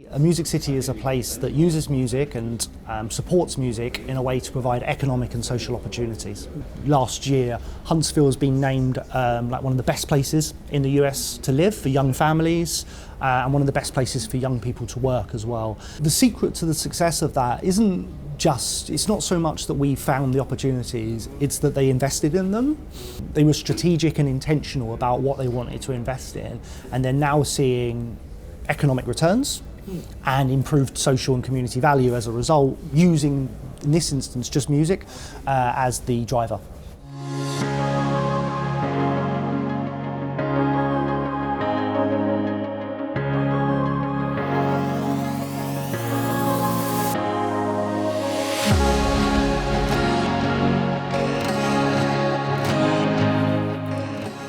A music city is a place that uses music and supports music in a way to provide economic and social opportunities. Last year, Huntsville has been named like one of the best places in the US to live for young families and one of the best places for young people to work as well. The secret to the success of that it's not so much that we found the opportunities, it's that they invested in them. They were strategic and intentional about what they wanted to invest in, and they're now seeing economic returns and improved social and community value as a result, using, in this instance, just music as the driver.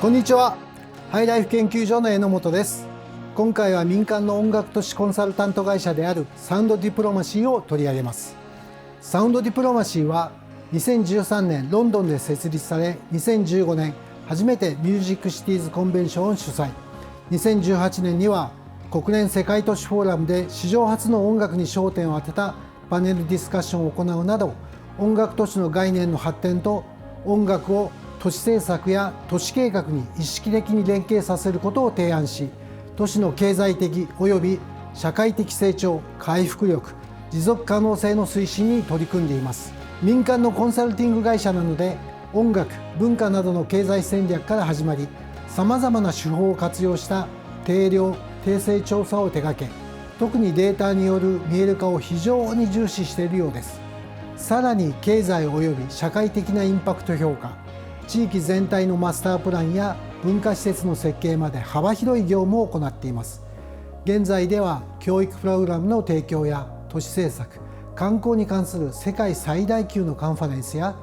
Konnichiwa. こんにちは。ハイライフ研究所の榎本です。今回は民間の音楽都市コンサルタント会社であるサウンドディプロマシーを取り上げます。サウンドディプロマシーは2013年ロンドンで設立され、2015年初めてミュージックシティーズコンベンションを主催、2018年には国連世界都市フォーラムで史上初の音楽に焦点を当てたパネルディスカッションを行うなど、音楽都市の概念の発展と音楽を都市政策や都市計画に意識的に連携させることを提案し、都市の経済的および社会的成長、回復力、持続可能性の推進に取り組んでいます。民間のコンサルティング会社なので、音楽、文化などの経済戦略から始まり、さまざまな手法を活用した定量・定性調査を手掛け、特にデータによる見える化を非常に重視しているようです。さらに経済および社会的なインパクト評価、地域全体のマスタープランや文化施設の設計まで幅広い業務を行っています。現在では教育プログラムの提供や都市政策、観光に関する世界最大級のカンファレンスや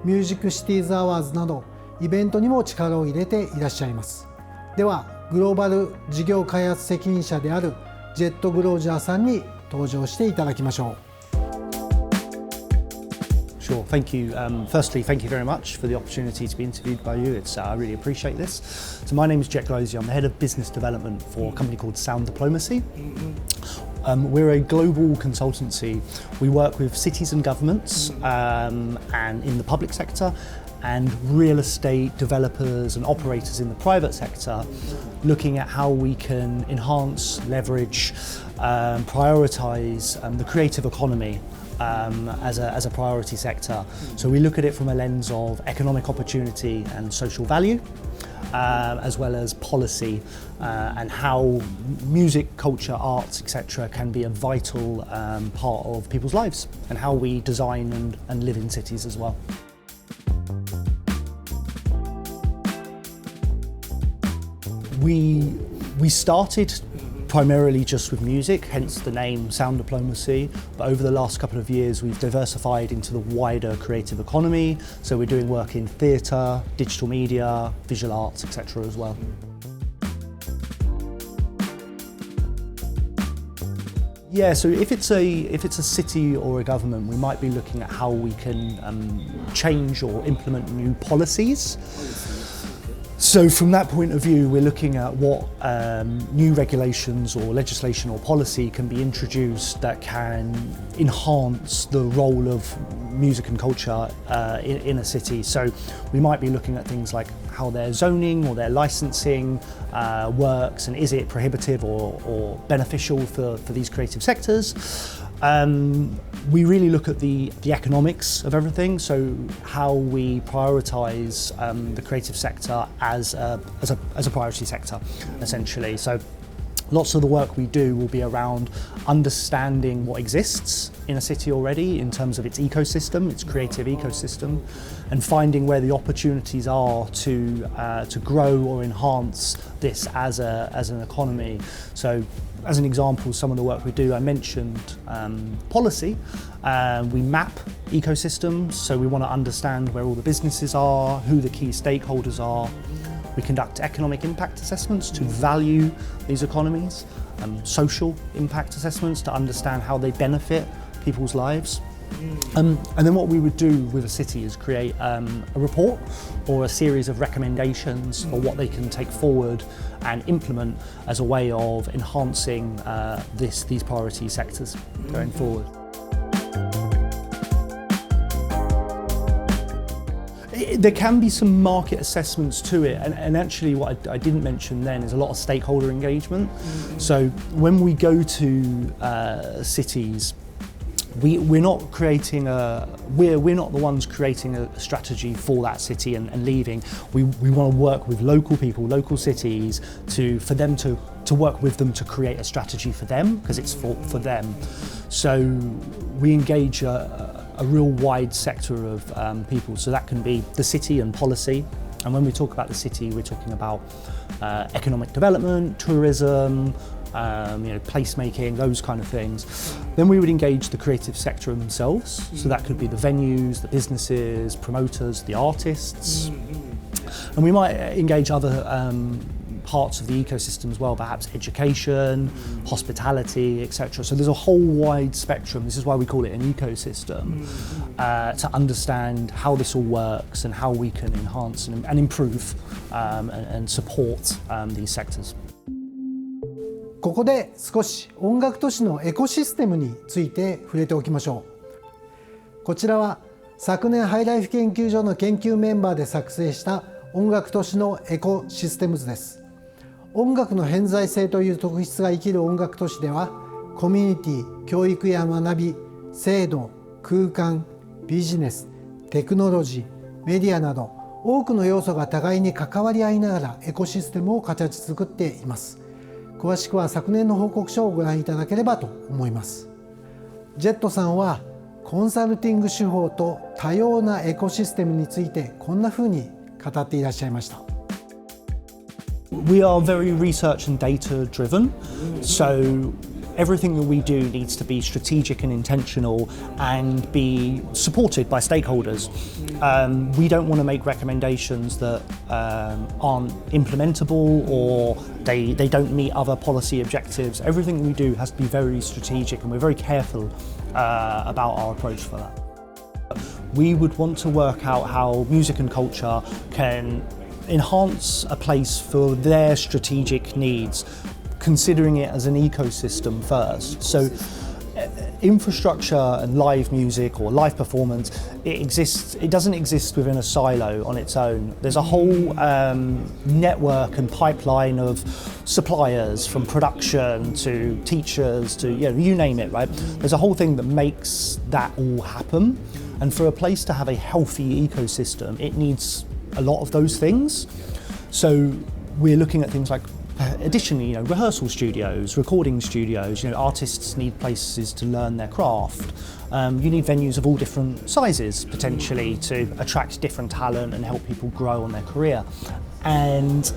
ミュージックシティーズアワーズなどイベントにも力を入れていらっしゃいます。ではグローバル事業開発責任者であるジェット・グロージャーさんに登場していただきましょう。Sure, thank you. Firstly, thank you very much for the opportunity to be interviewed by you. I really appreciate this. So my name is Jett Glozier. I'm the head of business development for a company called Sound Diplomacy. We're a global consultancy. We work with cities and governments and in the public sector and real estate developers and operators in the private sector, looking at how we can enhance, leverage, prioritise the creative economy as a priority sector. So we look at it from a lens of economic opportunity and social value, as well as policy and how music, culture, arts, etc. can be a vital part of people's lives and how we design and live in cities as well. We started primarily just with music, hence the name Sound Diplomacy, but over the last couple of years we've diversified into the wider creative economy, so we're doing work in theatre, digital media, visual arts, etc. as well. Yeah, so if it's a city or a government, we might be looking at how we can change or implement new policies. So from that point of view, we're looking at what new regulations or legislation or policy can be introduced that can enhance the role of music and culture in a city. So we might be looking at things like how their zoning or their licensing works, and is it prohibitive or beneficial for these creative sectors. We really look at the economics of everything, so how we prioritise the creative sector as a priority sector, essentially. So lots of the work we do will be around understanding what exists in a city already in terms of its ecosystem, its creative ecosystem, and finding where the opportunities are to grow or enhance this as an economy. So as an example, some of the work we do, I mentioned policy. We map ecosystems, so we want to understand where all the businesses are, who the key stakeholders are. We conduct economic impact assessments to value these economies, social impact assessments to understand how they benefit people's lives. And then what we would do with a city is create a report or a series of recommendations for what they can take forward and implement as a way of enhancing these priority sectors going forward. There can be some market assessments to it, and actually what I didn't mention then is a lot of stakeholder engagement. So when we go to cities, we're not the ones creating a strategy for that city and leaving. We want to work with local people, local cities, for them to work with them to create a strategy for them, because it's for them. So we engage a real wide sector of people. So that can be the city and policy. And when we talk about the city, we're talking about economic development, tourism, placemaking, those kind of things. Then we would engage the creative sector themselves. So that could be the venues, the businesses, promoters, the artists. And we might engage other parts of the ecosystem as well, perhaps education, hospitality, etc. So there's a whole wide spectrum. This is why we call it an ecosystem, to understand how this all works and how we can enhance and improve and support these sectors. ここで少し音楽都市のエコシステムについて触れておきましょう。こちらは昨年ハイライフ研究所の研究メンバーで作成した音楽都市のエコシステム図です。音楽の偏在性という特質が生きる音楽都市では、コミュニティ、教育や学び、制度、空間、ビジネス、テクノロジー、メディアなど多くの要素が互いに関わり合いながらエコシステムを形作っています。詳しくは昨年の報告書をご覧いただければと思います。ジェットさんはコンサルティング手法と多様なエコシステムについてこんなふうに語っていらっしゃいました。We are very research and data driven, so everything that we do needs to be strategic and intentional and be supported by stakeholders. We don't want to make recommendations that aren't implementable or they don't meet other policy objectives. Everything we do has to be very strategic, and we're very careful about our approach for that. We would want to work out how music and culture can enhance a place for their strategic needs, considering it as an ecosystem first. So infrastructure and live music or live performance, it doesn't exist within a silo on its own. There's a whole network and pipeline of suppliers, from production to teachers to you name it, right? There's a whole thing that makes that all happen. And for a place to have a healthy ecosystem, it needs a lot of those things. So we're looking at things like, additionally, rehearsal studios, recording studios. Artists need places to learn their craft. You need venues of all different sizes, potentially, to attract different talent and help people grow on their career. And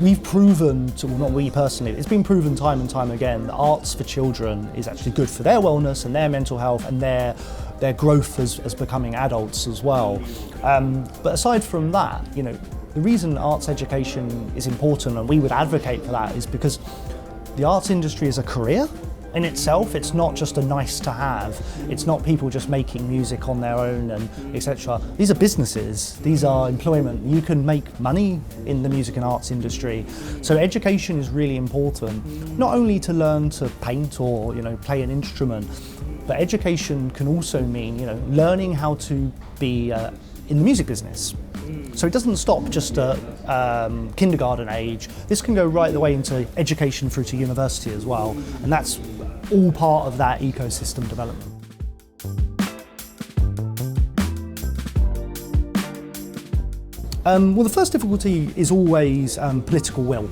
we've proven, well, not we personally, it's been proven time and time again that arts for children is actually good for their wellness and their mental health and their growth as becoming adults as well. But aside from that, the reason arts education is important, and we would advocate for that, is because the arts industry is a career in itself. It's not just a nice to have. It's not people just making music on their own and etc. These are businesses. These are employment. You can make money in the music and arts industry. So education is really important, not only to learn to paint or play an instrument, but education can also mean learning how to be in the music business. So it doesn't stop just at kindergarten age. This can go right the way into education through to university as well, and that's all part of that ecosystem development. Well, the first difficulty is always political will.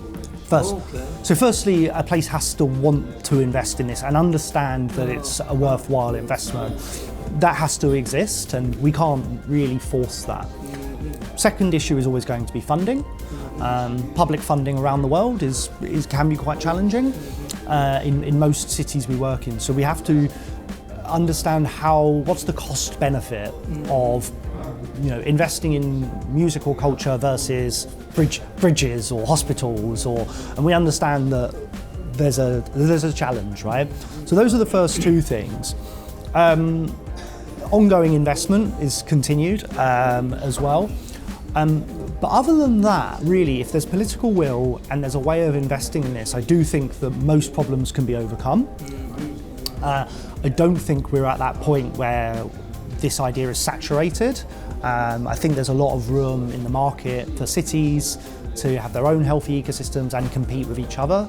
So firstly, a place has to want to invest in this and understand that it's a worthwhile investment. That has to exist, and we can't really force that. Second issue is always going to be funding. Public funding around the world can be quite challenging in most cities we work in. So we have to understand what's the cost benefit of investing in music or culture versus bridges or hospitals, and we understand that there's a challenge, right? So those are the first two things. Ongoing investment is continued as well. But other than that, really, if there's political will and there's a way of investing in this, I do think that most problems can be overcome. I don't think we're at that point where this idea is saturated. I think there's a lot of room in the market for cities to have their own healthy ecosystems and compete with each other.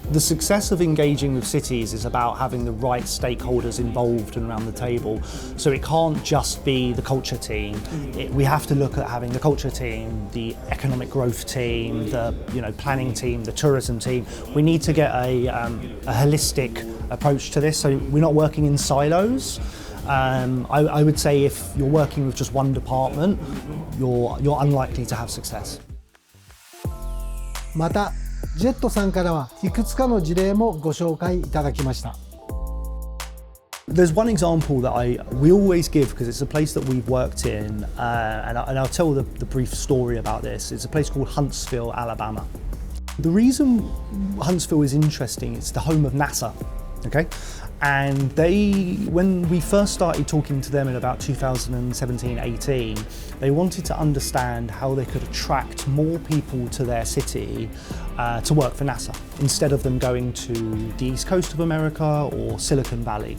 The success of engaging with cities is about having the right stakeholders involved and around the table. So it can't just be the culture team. We have to look at having the culture team, the economic growth team, the planning team, the tourism team. We need to get a holistic approach to this. So we're not working in silos. I would say if you're working with just one department, you're unlikely to have success. また、ジェットさんからはいくつかの事例もご紹介いただきました。There's one example that we always give because it's a place that we've worked in, and I'll tell the brief story about this. It's a place called Huntsville, Alabama. The reason Huntsville is interesting, it's the home of NASA, okay? And when we first started talking to them in about 2017-18, they wanted to understand how they could attract more people to their city to work for NASA, instead of them going to the East Coast of America or Silicon Valley.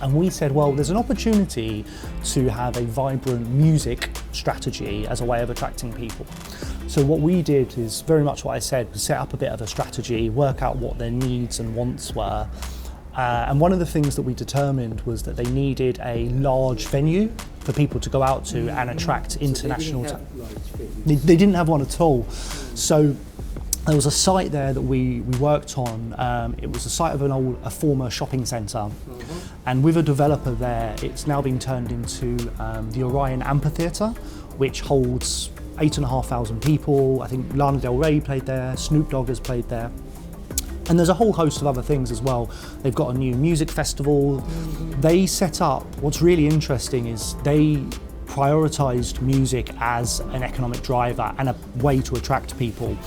And we said, well, there's an opportunity to have a vibrant music strategy as a way of attracting people. So what we did is very much what I said, was set up a bit of a strategy, work out what their needs and wants were. And one of the things that we determined was that they needed a large venue for people to go out to and attract international. They didn't have one at all. So there was a site there that we worked on. It was the site of a former shopping centre. And with a developer there, it's now been turned into the Orion Amphitheatre, which holds 8,500 people. I think Lana Del Rey played there, Snoop Dogg has played there. And there's a whole host of other things as well. They've got a new music festival. They set up, what's really interesting is they prioritised music as an economic driver and a way to attract people.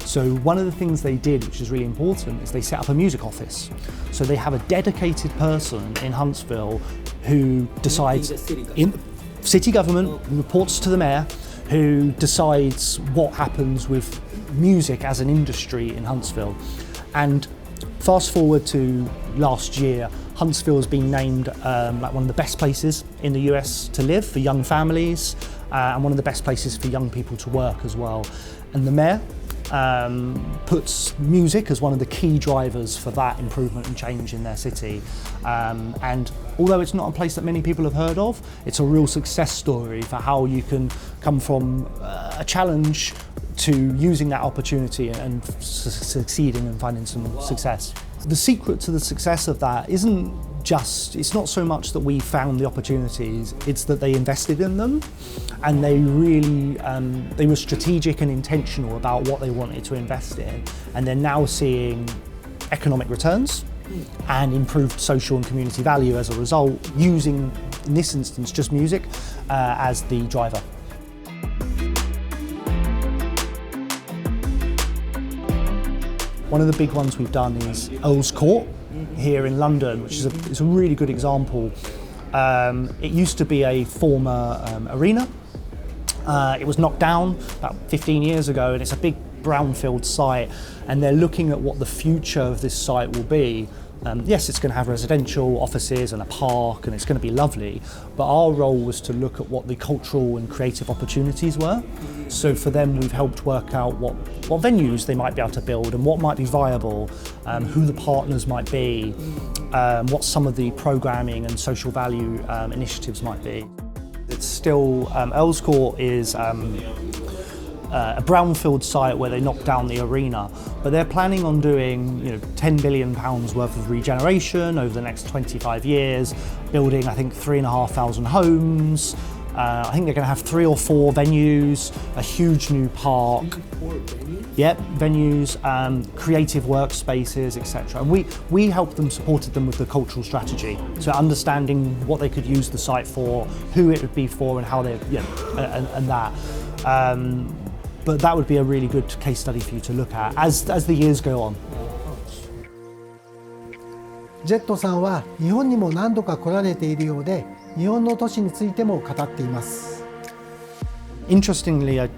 So one of the things they did, which is really important, is they set up a music office. So they have a dedicated person in Huntsville who decides, in city government, reports to the mayor, who decides what happens with music as an industry in Huntsville. And fast forward to last year, Huntsville has been named like one of the best places in the US to live for young families, and one of the best places for young people to work as well. And the mayor puts music as one of the key drivers for that improvement and change in their city. And although it's not a place that many people have heard of, it's a real success story for how you can come from a challenge to using that opportunity and succeeding and finding some success. The secret to the success of that isn't just, it's not so much that we found the opportunities, it's that they invested in them and they really, they were strategic and intentional about what they wanted to invest in, and they're now seeing economic returns and improved social and community value as a result, using, in this instance, just music as the driver. One of the big ones we've done is Earl's Court here in London, which is a really good example. It used to be a former arena. It was knocked down about 15 years ago, and it's a big brownfield site, and they're looking at what the future of this site will be. Yes, it's going to have residential offices and a park, and it's going to be lovely, but our role was to look at what the cultural and creative opportunities were. So for them, we've helped work out what venues they might be able to build and what might be viable, who the partners might be, what some of the programming and social value initiatives might be. It's still, Earl's Court is a brownfield site where they knocked down the arena, but they're planning on doing £10 billion worth of regeneration over the next 25 years, building I think 3,500 homes. I think they're going to have 3 or 4 venues, a huge new park. Yep, venues, creative workspaces, etc. And we helped them, supported them with the cultural strategy, so understanding what they could use the site for, who it would be for, and how they, and that. but that would be a really good case study for you to look at as the years go on. ジェットさんは日本にも何度か来られているようで、日本の都市についても語っています。Interestingly, I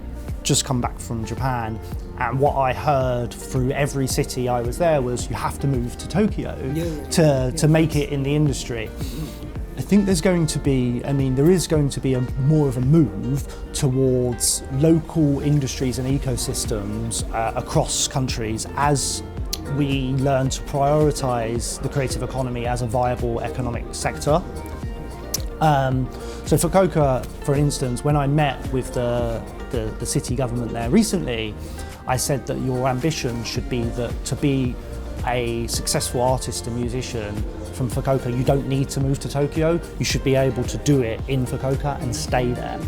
just come back from Japan, and what I heard through every city I was there was you have to move to Tokyo to make it in the industry. I think there is going to be more of a move towards local industries and ecosystems across countries as we learn to prioritise the creative economy as a viable economic sector. So Fukuoka, for instance, when I met with the city government there recently, I said that your ambition should be that to be a successful artist and musician from Fukuoka, you don't need to move to Tokyo. You should be able to do it in Fukuoka and stay there.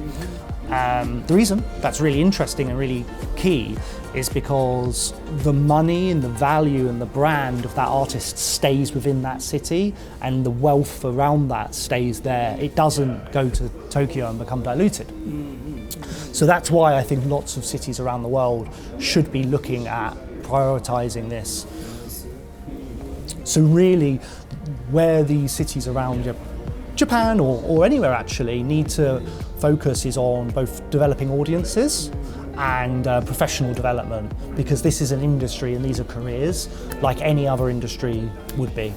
The reason that's really interesting and really key is because the money and the value and the brand of that artist stays within that city, and the wealth around that stays there. It doesn't go to Tokyo and become diluted. So that's why I think lots of cities around the world should be looking at prioritizing this. So really, where these cities around Japan or anywhere actually need to focus is on both developing audiences and professional development, because this is an industry and these are careers like any other industry would be.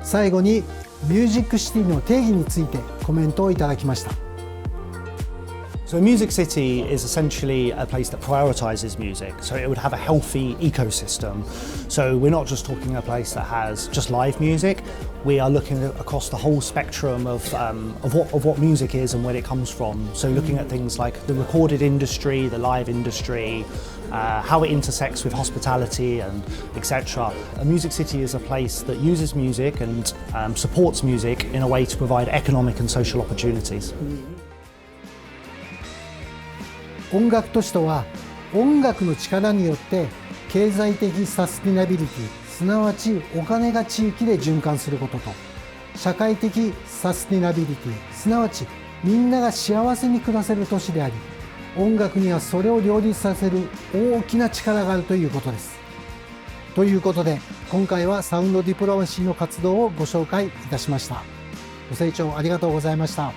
最後にミュージックシティの定義についてコメントをいただきました。So a music city is essentially a place that prioritizes music, so it would have a healthy ecosystem. So we're not just talking a place that has just live music, we are looking across the whole spectrum of what music is and where it comes from. So looking at things like the recorded industry, the live industry, how it intersects with hospitality and etc. A music city is a place that uses music and supports music in a way to provide economic and social opportunities. 音楽都市とは、音楽の力によって経済的サスティナビリティ、すなわちお金が地域で循環することと、社会的サスティナビリティ、すなわちみんなが幸せに暮らせる都市であり、音楽にはそれを両立させる大きな力があるということです。ということで、今回はサウンドディプロマシーの活動をご紹介いたしました。ご清聴ありがとうございました。